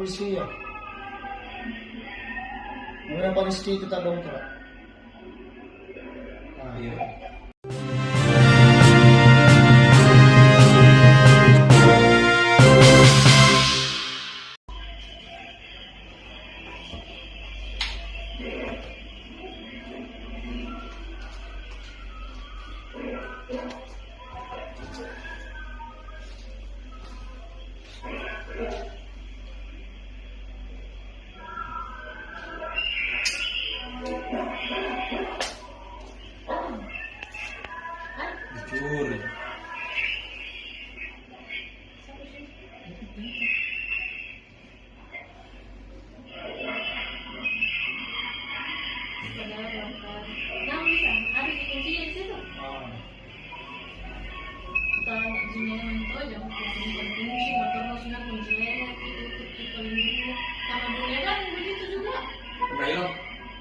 polizia. Muna palis dito talong ka. Iya. Jujur.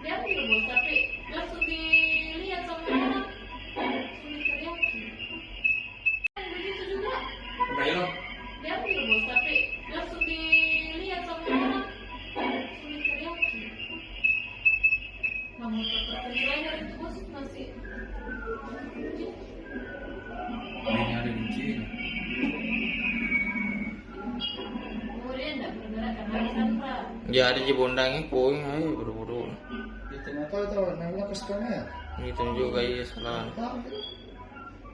Dia ambil bos, tapi langsung dilihat sama orang. Sulit teriaki. Begitu juga. Dia ambil bos, tapi langsung dilihat sama orang. Sulit teriaki. Namun tetap penilaian itu bos masih. Ini ada kunci. Kemudian tidak bergerak karena disandra. Ya ada di bondangnya poin ayo buru-buru. Ternyata itu namanya kesukaan ya. Itu juga iya salah.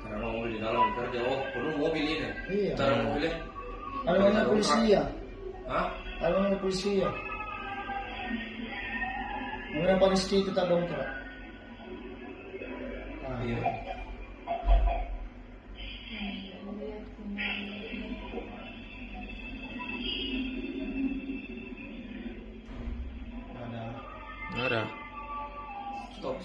Karena mobil di dalam kerja, penuh mobil ini. Iya. Cara mobilnya. Ada mana polisia? Hah? Ada mana polisia? Muna palis dito talong ka. Iya. Ada. Stop.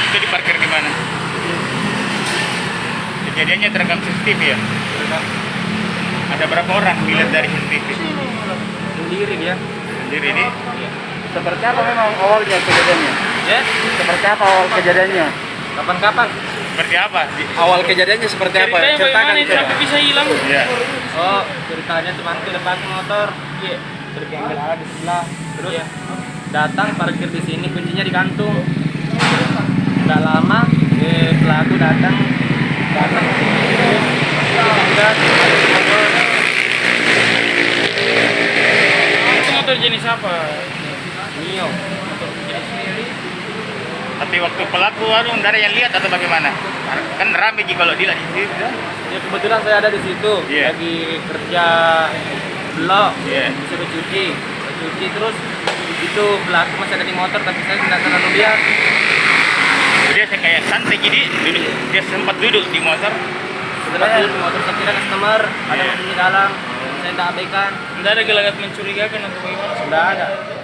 Itu diparkir di mana? Kejadiannya terekam CCTV ya? Ada berapa orang dilihat dari CCTV? Sendiri dia. Sendiri ini? Seperti apa memang awalnya kejadiannya? Ya? Seperti apa awal kejadiannya? Kapan-kapan? Seperti apa? Awal kejadiannya seperti apa? Ceritakan Siapa bisa hilang? Ya. Oh, ceritanya temanku depan motor. Iya. Terganggil ala di sebelah. Terus datang parkir di sini, kuncinya digantung. Tidak lama, pelaku datang. Sudah motor. Itu motor jenis apa? Mio. Tapi waktu pelaku nggak ada yang lihat atau bagaimana? Kan rame kalau dilihat di situ. Ya kebetulan saya ada di situ, Iya. lagi kerja blok, Iya. disuruh cuci terus itu pelaku masih ada di motor tapi saya tidak terlalu lihat. Dia kayak santai jadi duduk. Dia sempat duduk di motor. Setelah duduk di motor saya kira customer ada Iya. di dalam, saya tidak abaikan, Tidak ada gelagat mencurigakan atau bagaimana? sudah ada.